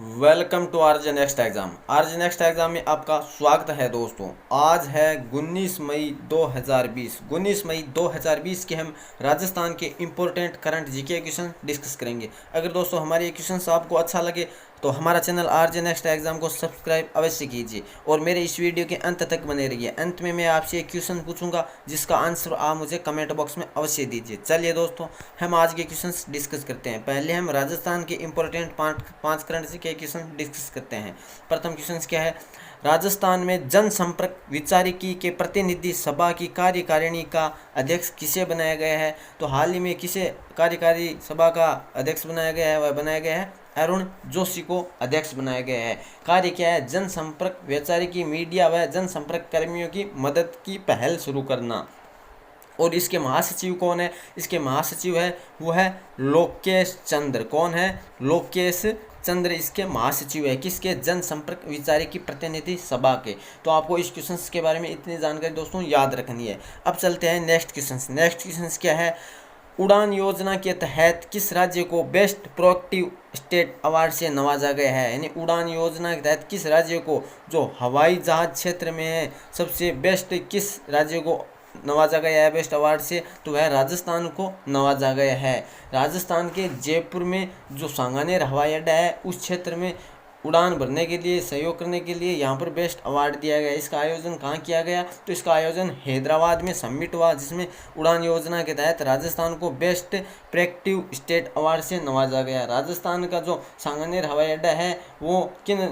Welcome to RJ next exam. RJ next exam में आपका स्वागत है दोस्तों। आज है 19 मई 2020। 19 मई 2020 के हम राजस्थान के important current GK question discuss करेंगे। अगर दोस्तों हमारे ये क्वेश्चन आपको अच्छा लगे तो हमारा चैनल आरजे नेक्स्ट एग्ज़ाम को सब्सक्राइब अवश्य कीजिए और मेरे इस वीडियो के अंत तक बने रहिए। अंत में मैं आपसे एक क्वेश्चन पूछूंगा जिसका आंसर आप मुझे कमेंट बॉक्स में अवश्य दीजिए। चलिए दोस्तों, हम आज के क्वेश्चंस डिस्कस करते हैं। पहले हम राजस्थान के इंपॉर्टेंट पाँच करंट के क्वेश्चन डिस्कस करते हैं। प्रथम क्वेश्चन क्या है? राजस्थान में जनसंपर्क विचारिकी के प्रतिनिधि सभा की कार्यकारिणी का अध्यक्ष किसे बनाया गया है? तो हाल ही में किसे कार्यकारी सभा का अध्यक्ष बनाया गया है? वह बनाया गया है अरुण जोशी को अध्यक्ष बनाया गया है। कार्य क्या है? जनसंपर्क वैचारिकी, मीडिया व जनसंपर्क कर्मियों की मदद की पहल शुरू करना। और इसके महासचिव कौन है? इसके महासचिव है वो है लोकेश चंद्र। कौन है? लोकेश चंद्र इसके महासचिव है। किसके? जनसंपर्क विचारिकी प्रतिनिधि सभा के। तो आपको इस क्वेश्चन के बारे में इतनी जानकारी दोस्तों याद रखनी है। अब चलते हैं नेक्स्ट क्वेश्चन। नेक्स्ट क्वेश्चन क्या है? उड़ान योजना के तहत किस राज्य को बेस्ट प्रोएक्टिव स्टेट अवार्ड से नवाजा गया है? यानी उड़ान योजना के तहत किस राज्य को, जो हवाई जहाज क्षेत्र में है, सबसे बेस्ट किस राज्य को नवाजा गया है बेस्ट अवार्ड से? तो वह राजस्थान को नवाजा गया है। राजस्थान के जयपुर में जो सांगानेर हवाई अड्डा है उस क्षेत्र में उड़ान भरने के लिए, सहयोग करने के लिए यहाँ पर बेस्ट अवार्ड दिया गया। इसका आयोजन कहाँ किया गया? तो इसका आयोजन हैदराबाद में समिट हुआ, जिसमें उड़ान योजना के तहत राजस्थान को बेस्ट प्रोएक्टिव स्टेट अवार्ड से नवाजा गया। राजस्थान का जो सांगानेर हवाई अड्डा है वो किन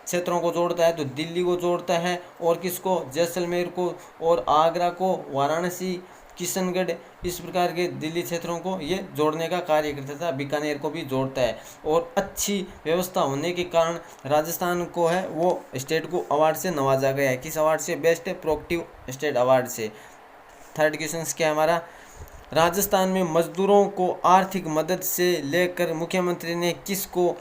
क्षेत्रों को जोड़ता है? तो दिल्ली को जोड़ता है, और किसको? जैसलमेर को, और आगरा को, वाराणसी, किशनगढ़, इस प्रकार के दिल्ली क्षेत्रों को ये जोड़ने का कार्य करता था। बीकानेर को भी जोड़ता है। और अच्छी व्यवस्था होने के कारण राजस्थान को है वो स्टेट को अवार्ड से नवाजा गया है। किस अवार्ड से? बेस्ट प्रोएक्टिव स्टेट अवार्ड से। थर्ड क्वेश्चन क्या है हमारा? राजस्थान में मजदूरों को आर्थिक मदद से लेकर मुख्यमंत्री ने किसको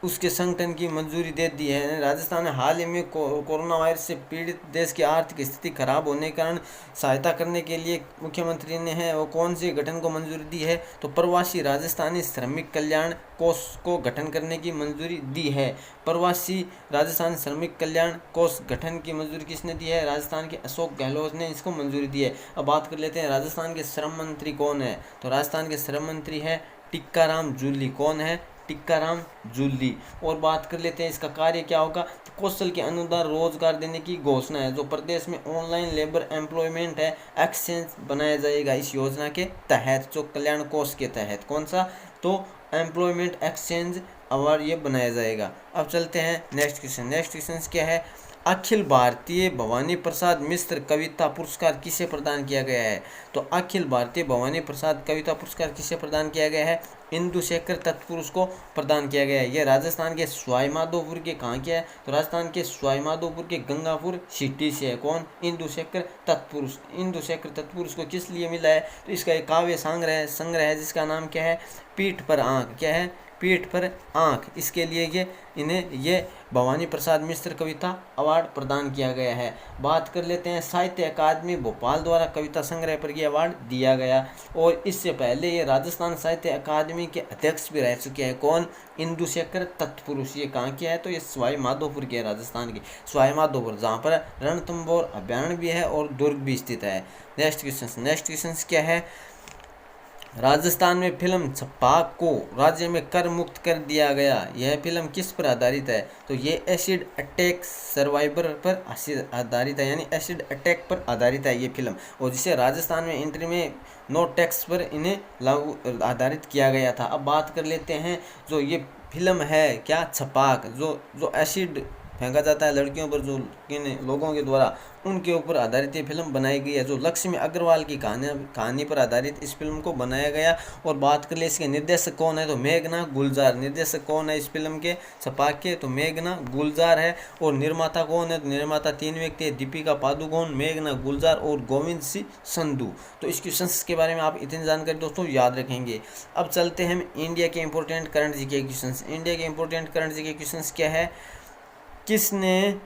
उसके संगठन की मंजूरी दे दी है? राजस्थान में हाल ही में कोरोना वायरस से पीड़ित देश की आर्थिक स्थिति खराब होने के कारण सहायता करने के लिए मुख्यमंत्री ने है वो कौन से गठन को मंजूरी दी है? तो प्रवासी राजस्थानी श्रमिक कल्याण कोष को गठन करने की मंजूरी दी है। प्रवासी राजस्थान श्रमिक कल्याण कोष गठन की मंजूरी किसने दी है? राजस्थान के अशोक गहलोत ने इसको मंजूरी दी है। अब बात कर लेते हैं राजस्थान के श्रम मंत्री कौन है? तो राजस्थान के श्रम मंत्री है टिक्काराम जूली। कौन है? टिक्काराम जूली। और बात कर लेते हैं इसका कार्य क्या होगा? तो कौशल के अनुसार रोजगार देने की घोषणा है। जो प्रदेश में ऑनलाइन लेबर एम्प्लॉयमेंट है एक्सचेंज बनाया जाएगा इस योजना के तहत, जो कल्याण कोष के तहत। कौन सा? तो एम्प्लॉयमेंट एक्सचेंज अवार्ड ये बनाया जाएगा। अब चलते हैं नेक्स्ट क्वेश्चन। नेक्स्ट क्वेश्चन क्या है? अखिल भारतीय भवानी प्रसाद मिश्र कविता पुरस्कार किसे प्रदान किया गया है? तो अखिल भारतीय भवानी प्रसाद कविता पुरस्कार किसे प्रदान किया गया है? इंदुशेखर तत्पुरुष को प्रदान किया गया है। यह राजस्थान के सवाई माधोपुर के कहाँ के है? तो राजस्थान के सवाई माधोपुर के गंगापुर सिटी से है। कौन? इंदुशेखर तत्पुरुष। इंदुशेखर तत्पुरुष को किस लिए मिला है? तो इसका एक काव्य संग्रह है जिसका नाम क्या है? पीठ पर आंख। क्या है? पीठ पर आंख। इसके लिए ये भवानी प्रसाद मिश्र कविता अवार्ड प्रदान किया गया है। बात कर लेते हैं साहित्य अकादमी भोपाल द्वारा कविता संग्रह पर यह अवार्ड दिया गया। और इससे पहले ये राजस्थान साहित्य अकादमी के अध्यक्ष भी रह चुके हैं। कौन? इंदुशेखर तत्पुरुष। ये कहाँ के है? तो ये सवाई माधोपुर के, राजस्थान के सवाई माधोपुर, जहाँ पर रणथंभौर अभ्यारण्य भी है और दुर्ग भी स्थित है। नेक्स्ट क्वेश्चन क्या है? राजस्थान में फिल्म छपाक को राज्य में कर मुक्त कर दिया गया। यह फिल्म किस पर आधारित है? तो ये एसिड अटैक सर्वाइवर पर आधारित है, यानी एसिड अटैक पर आधारित है ये फिल्म। और जिसे राजस्थान में एंट्री में नो टैक्स पर इन्हें लागू आधारित किया गया था। अब बात कर लेते हैं जो ये फिल्म है क्या? छपाक, जो एसिड फेंका जाता है लड़कियों पर, जो किन लोगों के द्वारा, उनके ऊपर आधारित ये फिल्म बनाई गई है। जो लक्ष्मी अग्रवाल की कहानी पर आधारित इस फिल्म को बनाया गया। और बात कर ले इसके निर्देशक कौन है? तो मेघना गुलजार। निर्देशक कौन है इस फिल्म के, छपाक के? तो मेघना गुलजार है। और निर्माता कौन है? तो निर्माता 3 व्यक्ति है, दीपिका पादुकोण, मेघना गुलजार और गोविंद सिंह संधू। तो इस क्वेश्चन के बारे में आप इतनी जानकारी दोस्तों याद रखेंगे। अब चलते हैं हम इंडिया के important current GK question. India के इंपॉर्टेंट करंट जीके क्वेश्चन क्या है? किसने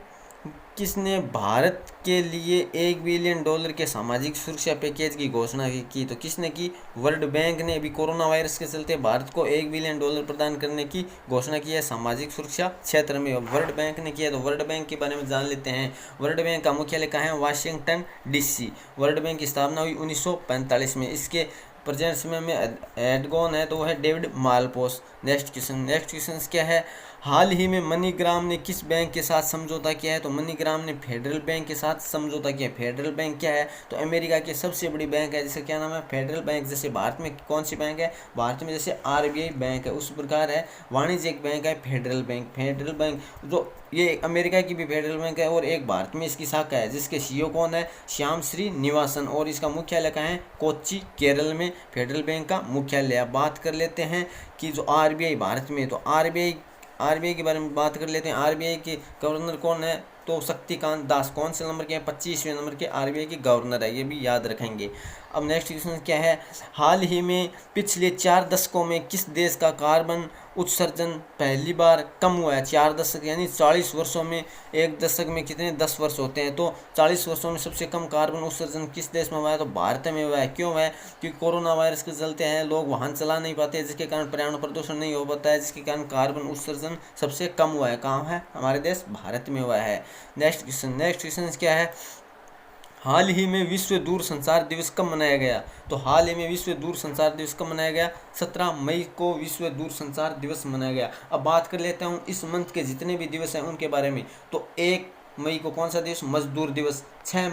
किसने भारत के लिए $1 बिलियन के सामाजिक सुरक्षा पैकेज की घोषणा की? तो किसने की? वर्ल्ड बैंक ने अभी कोरोना वायरस के चलते भारत को $1 बिलियन प्रदान करने की घोषणा की है सामाजिक सुरक्षा क्षेत्र में। वर्ल्ड बैंक ने किया, तो वर्ल्ड बैंक के बारे में जान लेते हैं। वर्ल्ड बैंक का मुख्यालय कहाँ है? Washington DC। वर्ल्ड बैंक की स्थापना हुई 1945 में। इसके प्रेजेंट समय में हेड कौन है? तो वो है डेविड मालपास। नेक्स्ट क्वेश्चन क्या है? हाल ही में मनीग्राम ने किस बैंक के साथ समझौता किया है? तो मनीग्राम ने फेडरल बैंक के साथ समझौता किया। फेडरल बैंक क्या है? तो अमेरिका की सबसे बड़ी बैंक है, जिसका क्या नाम है? Federal bank. जैसे भारत में कौन सी बैंक है? भारत में जैसे RBI बैंक है, उस प्रकार है वाणिज्यिक बैंक है फेडरल बैंक। फेडरल बैंक जो ये अमेरिका की भी फेडरल बैंक है और एक भारत में इसकी शाखा है, जिसके CEO कौन है? श्याम श्री निवासन। और इसका मुख्यालय कहाँ है? कोच्चि केरल में फेडरल बैंक का मुख्यालय। अब बात कर लेते हैं कि जो RBI भारत में, तो RBI के बारे में बात कर लेते हैं। RBI के गवर्नर कौन है? तो शक्तिकांत दास। कौन से नंबर के हैं? 25वें नंबर के RBI के गवर्नर है, ये भी याद रखेंगे। अब नेक्स्ट क्वेश्चन क्या है? हाल ही में पिछले 4 दशकों में किस देश का कार्बन उत्सर्जन पहली बार कम हुआ है? 4 दशक यानी 40 वर्षों में। एक दशक में कितने? 10 वर्ष होते हैं, तो 40 वर्षों में सबसे कम कार्बन उत्सर्जन किस देश में हुआ है? तो भारत में हुआ है। क्यों हुआ है? क्योंकि कोरोना वायरस के चलते हैं लोग वाहन चला नहीं पाते, जिसके कारण पर्यावरण प्रदूषण नहीं हो पाता है, जिसके कारण कार्बन उत्सर्जन सबसे कम हुआ है। कहाँ है? हमारे देश भारत में हुआ है। नेक्स्ट क्वेश्चन क्या है? हाल ही में विश्व दूरसंचार दिवस कब मनाया गया? तो हाल ही में विश्व दूरसंचार दिवस कब मनाया गया? 17 मई को विश्व दूरसंचार दिवस मनाया गया। अब बात कर लेते हूँ इस मंथ के जितने भी दिवस हैं उनके बारे में। तो 1 मई को कौन सा दिवस? मजदूर दिवस। 6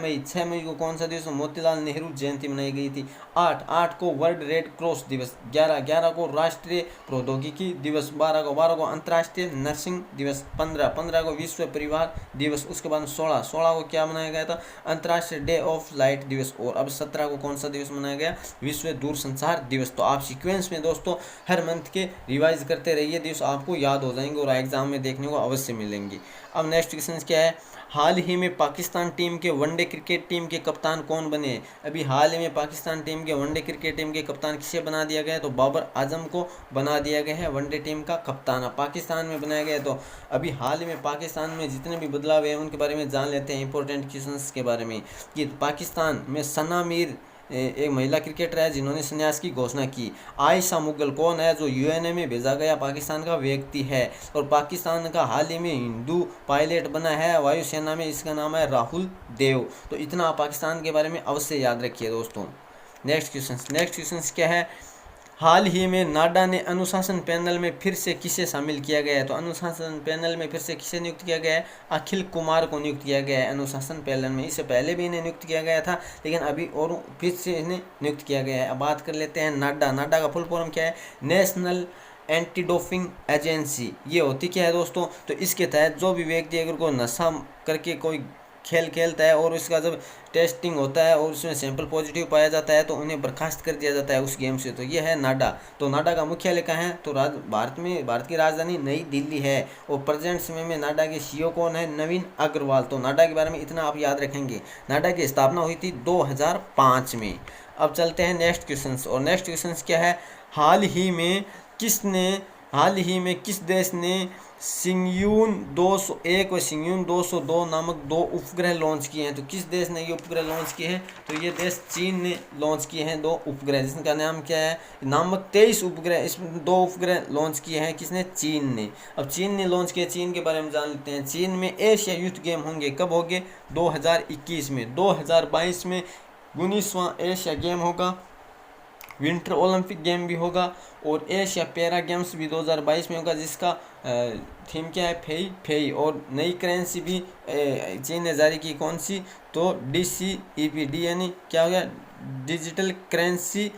मई को कौन सा दिवस? मोतीलाल नेहरू जयंती मनाई गई थी। 8 को वर्ल्ड रेड क्रॉस दिवस। 11 को राष्ट्रीय प्रौद्योगिकी दिवस। 12 को अंतर्राष्ट्रीय नर्सिंग दिवस। 15 को विश्व परिवार दिवस। उसके बाद 16 को क्या मनाया गया था? अंतर्राष्ट्रीय डे ऑफ लाइट दिवस। और अब 17 को कौन सा दिवस मनाया गया? विश्व दूरसंचार दिवस। तो आप सीक्वेंस में दोस्तों हर मंथ के रिवाइज करते रहिए, दिवस आपको याद हो जाएंगे और एग्जाम में देखने को अवश्य मिलेंगे। अब नेक्स्ट क्वेश्चन क्या है? हाल ही में पाकिस्तान टीम के वनडे क्रिकेट टीम के कप्तान कौन बने? अभी हाल ही में पाकिस्तान टीम के वनडे क्रिकेट टीम के कप्तान किसे बना दिया गया है? तो बाबर आजम को बना दिया गया है वनडे टीम का कप्तान। पाकिस्तान में बनाया गया है। तो अभी हाल ही में पाकिस्तान में जितने भी बदलाव हैं उनके बारे में जान लेते हैं, इंपॉर्टेंट क्वेश्चंस के बारे में। कि पाकिस्तान में सना मीर एक महिला क्रिकेटर है जिन्होंने संन्यास की घोषणा की। आयशा मुगल कौन है? जो UNA में भेजा गया पाकिस्तान का व्यक्ति है। और पाकिस्तान का हाल ही में हिंदू पायलट बना है वायुसेना में, इसका नाम है राहुल देव। तो इतना पाकिस्तान के बारे में अवश्य याद रखिए दोस्तों। नेक्स्ट क्वेश्चन क्या है? हाल ही में नाडा ने अनुशासन पैनल में फिर से किसे शामिल किया गया है? तो अनुशासन पैनल में फिर से किसे नियुक्त किया गया है? अखिल कुमार को नियुक्त किया गया है अनुशासन पैनल में। इससे पहले भी इन्हें नियुक्त किया गया था, लेकिन अभी और फिर से इन्हें नियुक्त किया गया है। अब बात कर लेते हैं नाडा का फुल फॉर्म क्या है? National anti doping agency. ये होती क्या है दोस्तों? तो इसके तहत जो भी व्यक्ति अगर कोई नशा करके कोई खेल खेलता है और उसका जब टेस्टिंग होता है और उसमें सैंपल पॉजिटिव पाया जाता है तो उन्हें बर्खास्त कर दिया जाता है उस गेम से। तो ये है नाडा। तो नाडा का मुख्यालय कहाँ है? तो भारत की राजधानी नई दिल्ली है। और प्रेजेंट समय में नाडा के CEO कौन है? नवीन अग्रवाल। तो नाडा के बारे में इतना आप याद रखेंगे। नाडा की स्थापना हुई थी 2005 में। अब चलते हैं नेक्स्ट क्वेश्चन। और नेक्स्ट क्वेश्चन क्या है? हाल ही में किस देश ने सिंगयून 201 और सिंगयून 202 नामक 2 उपग्रह लॉन्च किए हैं? तो किस देश ने ये उपग्रह लॉन्च किए हैं? तो ये देश चीन ने लॉन्च किए हैं 2 उपग्रह, जिसका नाम क्या है? नामक 23 उपग्रह, इसमें 2 उपग्रह लॉन्च किए हैं। किसने? चीन ने। अब चीन ने लॉन्च किया, चीन के बारे में जान लेते हैं। चीन में एशिया यूथ गेम होंगे, कब होंगे? 2021 में। 2022 में 19वां एशिया गेम होगा, विंटर ओलंपिक गेम भी होगा और एशिया पैरा गेम्स भी 2022 में होगा, जिसका थीम क्या है? फेई। और नई करेंसी भी चीन ने जारी की, कौन सी? तो DCEP यानी क्या हो गया? डिजिटल करेंसी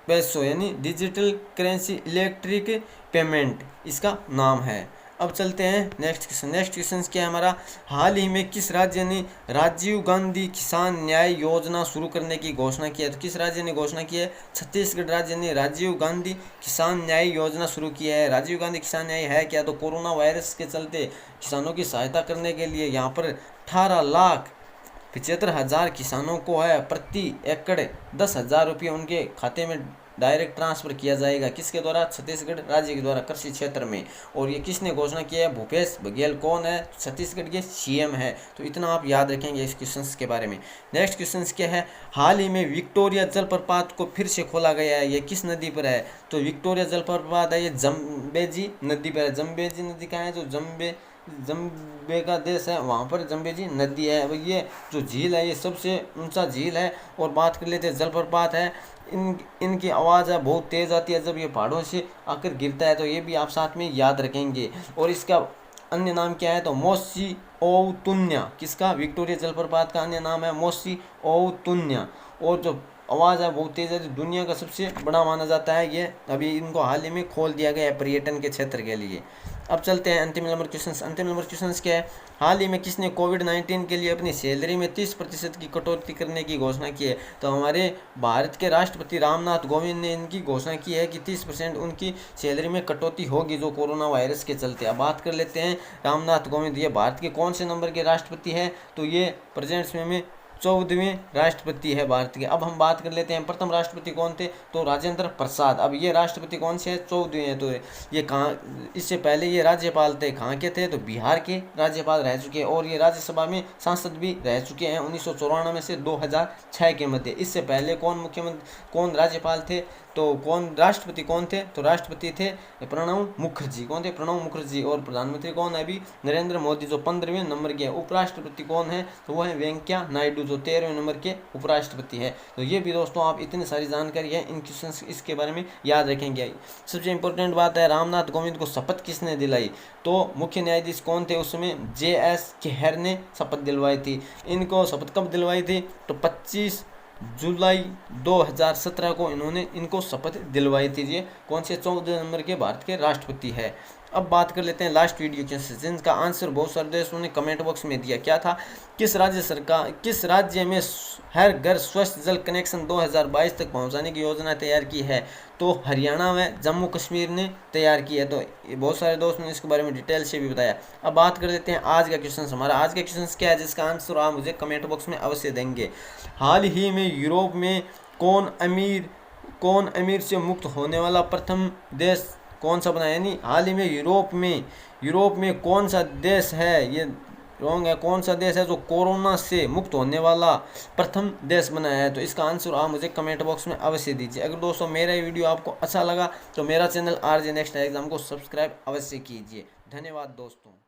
पैसो, यानी डिजिटल करेंसी इलेक्ट्रिक पेमेंट इसका नाम है। अब चलते हैं नेक्स्ट क्वेश्चन क्या है हमारा? हाल ही में किस राज्य ने राजीव गांधी किसान न्याय योजना शुरू करने की घोषणा की है? तो किस राज्य ने घोषणा की है? छत्तीसगढ़ राज्य ने राजीव गांधी किसान न्याय योजना शुरू की है। राजीव गांधी किसान न्याय है क्या? तो कोरोना वायरस के चलते किसानों की सहायता करने के लिए यहाँ पर 18,75,000 किसानों को है प्रति एकड़ 10,000 रुपये उनके खाते में डायरेक्ट ट्रांसफ़र किया जाएगा किसके द्वारा, छत्तीसगढ़ राज्य के द्वारा कृषि क्षेत्र में। और ये किसने घोषणा किया है, भूपेश बघेल कौन है, छत्तीसगढ़ के सीएम है। तो इतना आप याद रखेंगे इस क्वेश्चन के बारे में। नेक्स्ट क्वेश्चन क्या है, हाल ही में विक्टोरिया जलप्रपात को फिर से खोला गया है, ये किस नदी पर है, तो विक्टोरिया जलप्रपात है ये जम्बेजी नदी पर है। जम्बेजी नदी कहाँ है, जो जम्बे का देश है वहाँ पर जम्बेजी नदी है। अब ये जो झील है ये सबसे ऊंचा झील है। और बात कर लेते हैं जलप्रपात है, इनकी आवाज़ है बहुत तेज़ आती है जब ये पहाड़ों से आकर गिरता है, तो ये भी आप साथ में याद रखेंगे। और इसका अन्य नाम क्या है, तो मोसी ओतुन्या, किसका, विक्टोरिया जलप्रपात का अन्य नाम है मोसी ओतुन्या। और जो आवाज़ है बहुत तेज़ है, दुनिया का सबसे बड़ा माना जाता है ये। अभी इनको हाल ही में खोल दिया गया है पर्यटन के क्षेत्र के लिए। अब चलते हैं अंतिम नंबर क्वेश्चन। अंतिम नंबर क्वेश्चन क्या है, हाल ही में किसने कोविड-19 के लिए अपनी सैलरी में 30% की कटौती करने की घोषणा की है, तो हमारे भारत के राष्ट्रपति रामनाथ कोविंद ने इनकी घोषणा की है कि 30% उनकी सैलरी में कटौती होगी जो कोरोना वायरस के चलते। अब बात कर लेते हैं रामनाथ कोविंद ये भारत के कौन से नंबर के राष्ट्रपति हैं, तो ये प्रेजेंट समय में 14वें राष्ट्रपति है भारत के। अब हम बात कर लेते हैं प्रथम राष्ट्रपति कौन थे, तो राजेंद्र प्रसाद। अब ये राष्ट्रपति कौन से हैं, 14वें हैं। तो ये कहाँ, इससे पहले ये राज्यपाल थे, कहाँ के थे, तो बिहार के राज्यपाल रह चुके हैं। और ये राज्यसभा में सांसद भी रह चुके हैं 1994 से 2006 के मध्य। इससे पहले कौन राज्यपाल थे, तो कौन राष्ट्रपति कौन थे, तो राष्ट्रपति थे प्रणब मुखर्जी। कौन थे, प्रणब मुखर्जी। और प्रधानमंत्री कौन है अभी, नरेंद्र मोदी जो 15वें नंबर के। उपराष्ट्रपति कौन है, तो वो है वेंकैया नायडू जो 13वें नंबर के उपराष्ट्रपति है। तो ये भी दोस्तों आप इतनी सारी जानकारी है इन क्वेश्चन इसके बारे में याद रखेंगे। सबसे इंपॉर्टेंट बात है रामनाथ कोविंद को शपथ किसने दिलाई, तो मुख्य न्यायाधीश कौन थे उसमें, JS खेर ने शपथ दिलवाई थी। इनको शपथ कब दिलवाई थी, तो 25 जुलाई 2017 को इनको शपथ दिलवाई थी। ये कौन से 14 नंबर के भारत के राष्ट्रपति है। अब बात कर लेते हैं लास्ट वीडियो क्वेश्चन जिनका आंसर बहुत सारे दोस्तों ने कमेंट बॉक्स में दिया। क्या था, किस राज्य में हर घर स्वच्छ जल कनेक्शन 2022 तक पहुंचाने की योजना तैयार की है, तो हरियाणा व जम्मू कश्मीर ने तैयार की है। तो बहुत सारे दोस्तों ने इसके बारे में डिटेल से भी बताया। अब बात कर लेते हैं आज का क्वेश्चन। हमारा आज का क्वेश्चन क्या है जिसका आंसर आप मुझे कमेंट बॉक्स में अवश्य देंगे। हाल ही में यूरोप में कौन अमीर से मुक्त होने वाला प्रथम देश कौन सा बना, यानी हाल ही में यूरोप में कौन सा देश है, ये रॉन्ग है, कौन सा देश है जो कोरोना से मुक्त होने वाला प्रथम देश बना है, तो इसका आंसर आप मुझे कमेंट बॉक्स में अवश्य दीजिए। अगर दोस्तों मेरा ये वीडियो आपको अच्छा लगा तो मेरा चैनल RJ नेक्स्ट एग्जाम को सब्सक्राइब अवश्य कीजिए। धन्यवाद दोस्तों।